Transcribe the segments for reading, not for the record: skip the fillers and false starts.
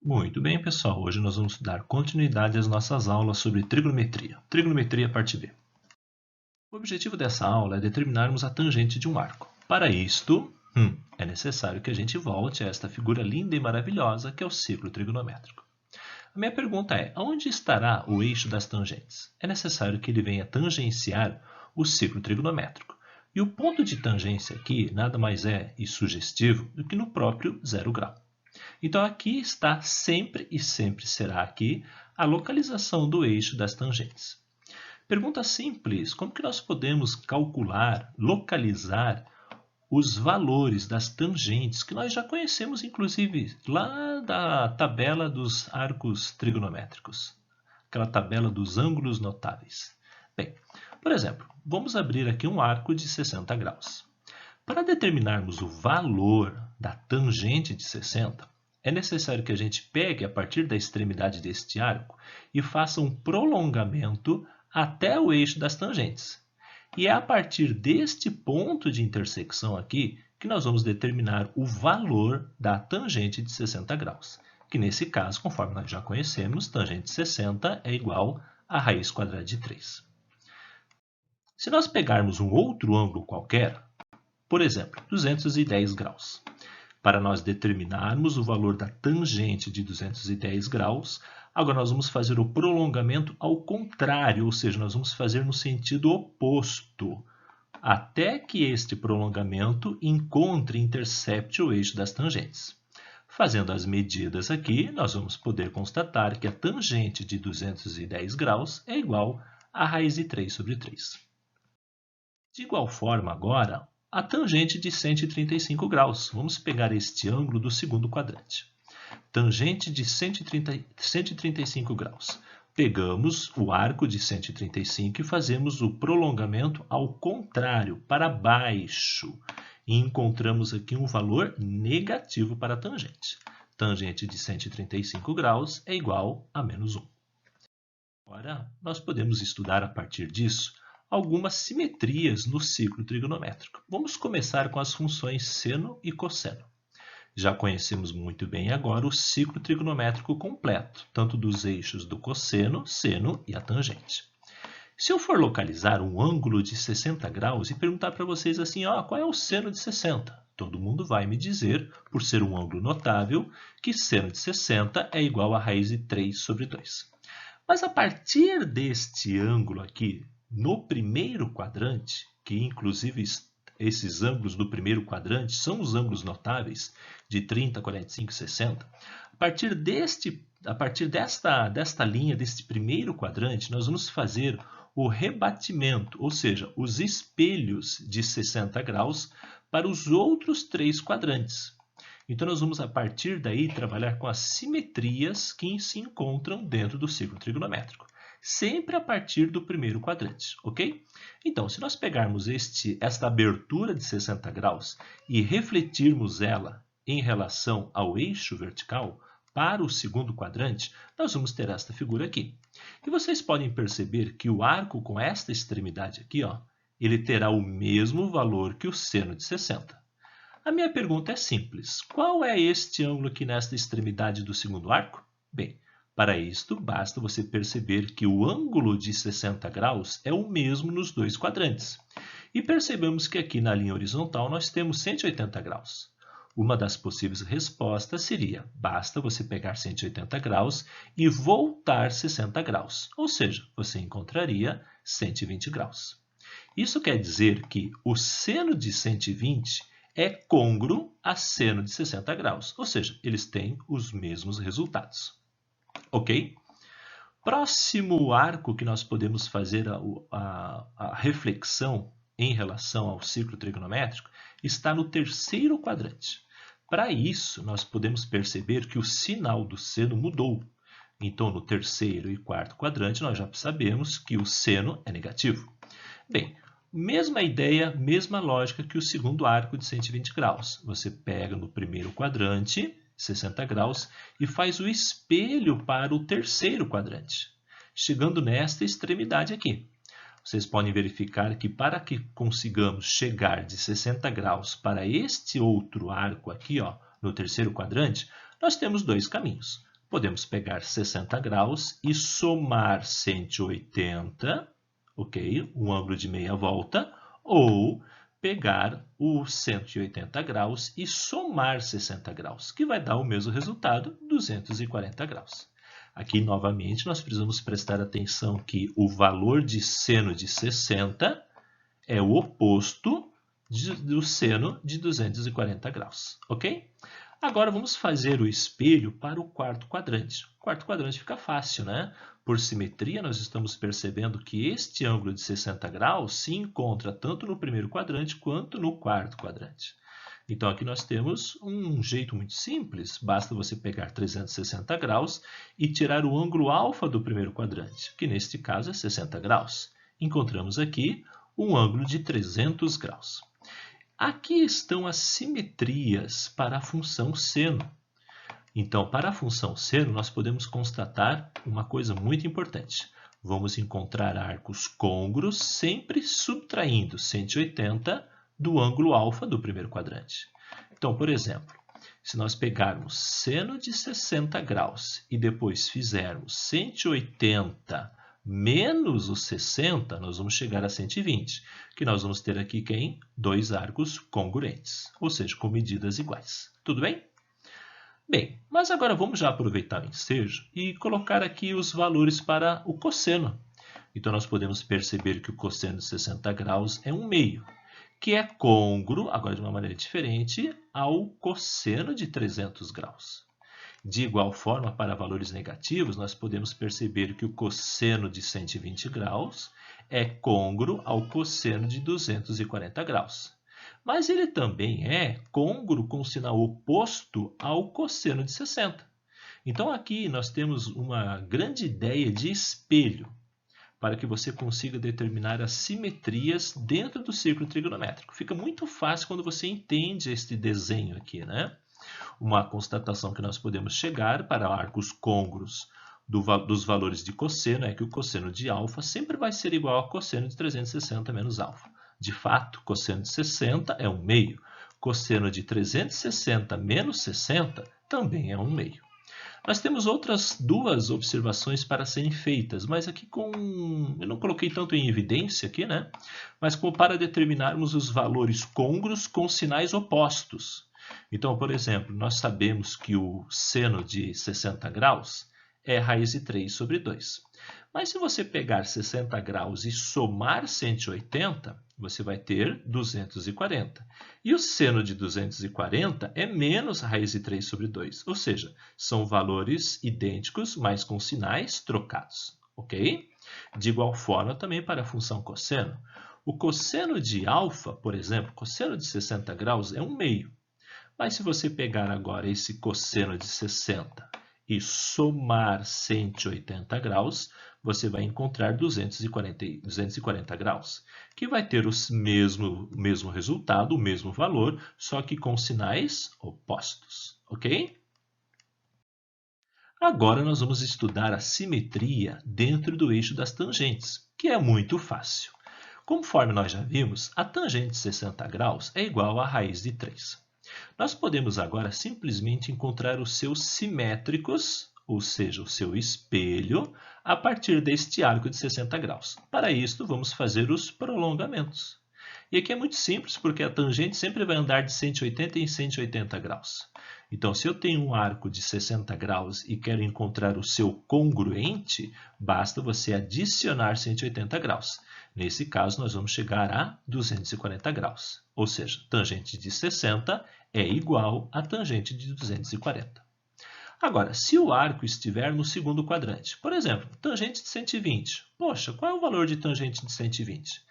Muito bem, pessoal. Hoje nós vamos dar continuidade às nossas aulas sobre trigonometria. Trigonometria, parte B. O objetivo dessa aula é determinarmos a tangente de um arco. Para isto, é necessário que a gente volte a esta figura linda e maravilhosa que é o círculo trigonométrico. A minha pergunta é, onde estará o eixo das tangentes? É necessário que ele venha tangenciar o círculo trigonométrico. E o ponto de tangência aqui nada mais é e sugestivo do que no próprio zero grau. Então, aqui está sempre e sempre será aqui a localização do eixo das tangentes. Pergunta simples, como que nós podemos calcular, localizar os valores das tangentes que nós já conhecemos, inclusive, lá da tabela dos arcos trigonométricos, aquela tabela dos ângulos notáveis. Bem, por exemplo, vamos abrir aqui um arco de 60 graus. Para determinarmos o valor da tangente de 60, é necessário que a gente pegue a partir da extremidade deste arco e faça um prolongamento até o eixo das tangentes. E é a partir deste ponto de intersecção aqui que nós vamos determinar o valor da tangente de 60 graus, que nesse caso, conforme nós já conhecemos, tangente de 60 é igual a raiz quadrada de 3. Se nós pegarmos um outro ângulo qualquer, por exemplo, 210 graus, para nós determinarmos o valor da tangente de 210 graus, agora nós vamos fazer o prolongamento ao contrário, ou seja, nós vamos fazer no sentido oposto, até que este prolongamento intercepte o eixo das tangentes. Fazendo as medidas aqui, nós vamos poder constatar que a tangente de 210 graus é igual a raiz de 3 sobre 3. De igual forma, agora, a tangente de 135 graus. Vamos pegar este ângulo do segundo quadrante. Tangente de 135 graus. Pegamos o arco de 135 e fazemos o prolongamento ao contrário, para baixo. E encontramos aqui um valor negativo para a tangente. Tangente de 135 graus é igual a menos 1. Agora, nós podemos estudar a partir disso algumas simetrias no ciclo trigonométrico. Vamos começar com as funções seno e cosseno. Já conhecemos muito bem agora o ciclo trigonométrico completo, tanto dos eixos do cosseno, seno e a tangente. Se eu for localizar um ângulo de 60 graus e perguntar para vocês assim, qual é o seno de 60? Todo mundo vai me dizer, por ser um ângulo notável, que seno de 60 é igual a raiz de 3 sobre 2. Mas a partir deste ângulo aqui, no primeiro quadrante, que inclusive esses ângulos do primeiro quadrante são os ângulos notáveis de 30, 45 e 60, a partir desta linha, deste primeiro quadrante, nós vamos fazer o rebatimento, ou seja, os espelhos de 60 graus para os outros três quadrantes. Então, nós vamos, a partir daí, trabalhar com as simetrias que se encontram dentro do círculo trigonométrico. Sempre a partir do primeiro quadrante, ok? Então, se nós pegarmos esta abertura de 60 graus e refletirmos ela em relação ao eixo vertical para o segundo quadrante, nós vamos ter esta figura aqui. E vocês podem perceber que o arco com esta extremidade aqui, ele terá o mesmo valor que o seno de 60. A minha pergunta é simples. Qual é este ângulo aqui nesta extremidade do segundo arco? Bem, para isto, basta você perceber que o ângulo de 60 graus é o mesmo nos dois quadrantes. E percebemos que aqui na linha horizontal nós temos 180 graus. Uma das possíveis respostas seria, basta você pegar 180 graus e voltar 60 graus, ou seja, você encontraria 120 graus. Isso quer dizer que o seno de 120 é côngruo a seno de 60 graus, ou seja, eles têm os mesmos resultados. Ok? Próximo arco que nós podemos fazer a reflexão em relação ao ciclo trigonométrico está no terceiro quadrante. Para isso, nós podemos perceber que o sinal do seno mudou. Então, no terceiro e quarto quadrante, nós já sabemos que o seno é negativo. Bem, mesma ideia, mesma lógica que o segundo arco de 120 graus. Você pega no primeiro quadrante, 60 graus, e faz o espelho para o terceiro quadrante, chegando nesta extremidade aqui. Vocês podem verificar que para que consigamos chegar de 60 graus para este outro arco aqui, no terceiro quadrante, nós temos dois caminhos. Podemos pegar 60 graus e somar 180, ok? Um ângulo de meia volta, ou pegar os 180 graus e somar 60 graus, que vai dar o mesmo resultado, 240 graus. Aqui, novamente, nós precisamos prestar atenção que o valor de seno de 60 é o oposto do seno de 240 graus, ok? Agora, vamos fazer o espelho para o quarto quadrante. O quarto quadrante fica fácil, né? Por simetria, nós estamos percebendo que este ângulo de 60 graus se encontra tanto no primeiro quadrante quanto no quarto quadrante. Então, aqui nós temos um jeito muito simples. Basta você pegar 360 graus e tirar o ângulo alfa do primeiro quadrante, que neste caso é 60 graus. Encontramos aqui um ângulo de 300 graus. Aqui estão as simetrias para a função seno. Então, para a função seno, nós podemos constatar uma coisa muito importante. Vamos encontrar arcos côngruos sempre subtraindo 180 do ângulo alfa do primeiro quadrante. Então, por exemplo, se nós pegarmos seno de 60 graus e depois fizermos 180 menos os 60, nós vamos chegar a 120, que nós vamos ter aqui quem? Dois arcos congruentes, ou seja, com medidas iguais. Tudo bem? Bem, mas agora vamos já aproveitar o ensejo e colocar aqui os valores para o cosseno. Então, nós podemos perceber que o cosseno de 60 graus é 1/2, que é côngruo, agora de uma maneira diferente, ao cosseno de 300 graus. De igual forma, para valores negativos, nós podemos perceber que o cosseno de 120 graus é côngruo ao cosseno de 240 graus. Mas ele também é côngruo com sinal oposto ao cosseno de 60. Então, aqui nós temos uma grande ideia de espelho, para que você consiga determinar as simetrias dentro do círculo trigonométrico. Fica muito fácil quando você entende este desenho aqui, né? Uma constatação que nós podemos chegar para arcos côngruos dos valores de cosseno é que o cosseno de alfa sempre vai ser igual ao cosseno de 360 menos alfa. De fato, cosseno de 60 é 1/2. Cosseno de 360 menos 60 também é 1/2. Nós temos outras duas observações para serem feitas, mas aqui eu não coloquei tanto em evidência aqui, né? Mas como para determinarmos os valores côngruos com sinais opostos. Então, por exemplo, nós sabemos que o seno de 60 graus é raiz de 3 sobre 2. Mas se você pegar 60 graus e somar 180, você vai ter 240. E o seno de 240 é menos raiz de 3 sobre 2, ou seja, são valores idênticos, mas com sinais trocados, ok? De igual forma também para a função cosseno. O cosseno de alfa, por exemplo, cosseno de 60 graus é 1/2. Mas se você pegar agora esse cosseno de 60 e somar 180 graus, você vai encontrar 240 graus, que vai ter o mesmo resultado, o mesmo valor, só que com sinais opostos, ok? Agora nós vamos estudar a simetria dentro do eixo das tangentes, que é muito fácil. Conforme nós já vimos, a tangente de 60 graus é igual à raiz de 3. Nós podemos agora simplesmente encontrar os seus simétricos, ou seja, o seu espelho, a partir deste arco de 60 graus. Para isto, vamos fazer os prolongamentos. E aqui é muito simples, porque a tangente sempre vai andar de 180 em 180 graus. Então, se eu tenho um arco de 60 graus e quero encontrar o seu congruente, basta você adicionar 180 graus. Nesse caso, nós vamos chegar a 240 graus. Ou seja, tangente de 60 é igual a tangente de 240. Agora, se o arco estiver no segundo quadrante, por exemplo, tangente de 120. Poxa, qual é o valor de tangente de 120?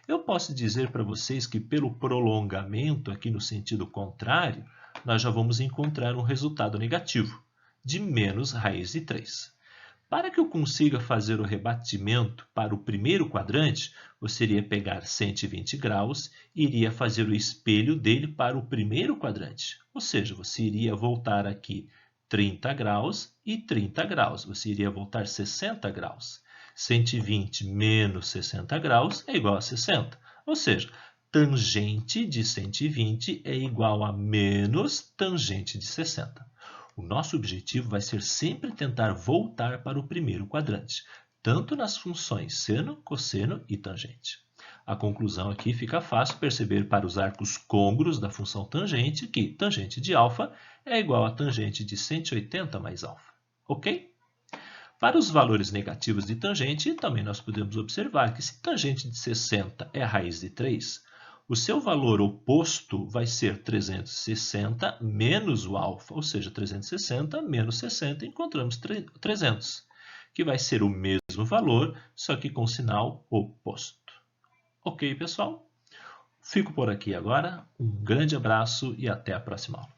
Eu posso dizer para vocês que pelo prolongamento aqui no sentido contrário, nós já vamos encontrar um resultado negativo, de menos raiz de 3. Para que eu consiga fazer o rebatimento para o primeiro quadrante, você iria pegar 120 graus e iria fazer o espelho dele para o primeiro quadrante. Ou seja, você iria voltar aqui 30 graus e 30 graus. Você iria voltar 60 graus. 120 menos 60 graus é igual a 60. Ou seja, tangente de 120 é igual a menos tangente de 60. O nosso objetivo vai ser sempre tentar voltar para o primeiro quadrante, tanto nas funções seno, cosseno e tangente. A conclusão aqui fica fácil perceber para os arcos côngruos da função tangente que tangente de α é igual a tangente de 180 mais α. Ok? Para os valores negativos de tangente, também nós podemos observar que se tangente de 60 é a raiz de 3, o seu valor oposto vai ser 360 menos o α, ou seja, 360 menos 60, encontramos 300, que vai ser o mesmo valor, só que com sinal oposto. Ok, pessoal? Fico por aqui agora, um grande abraço e até a próxima aula.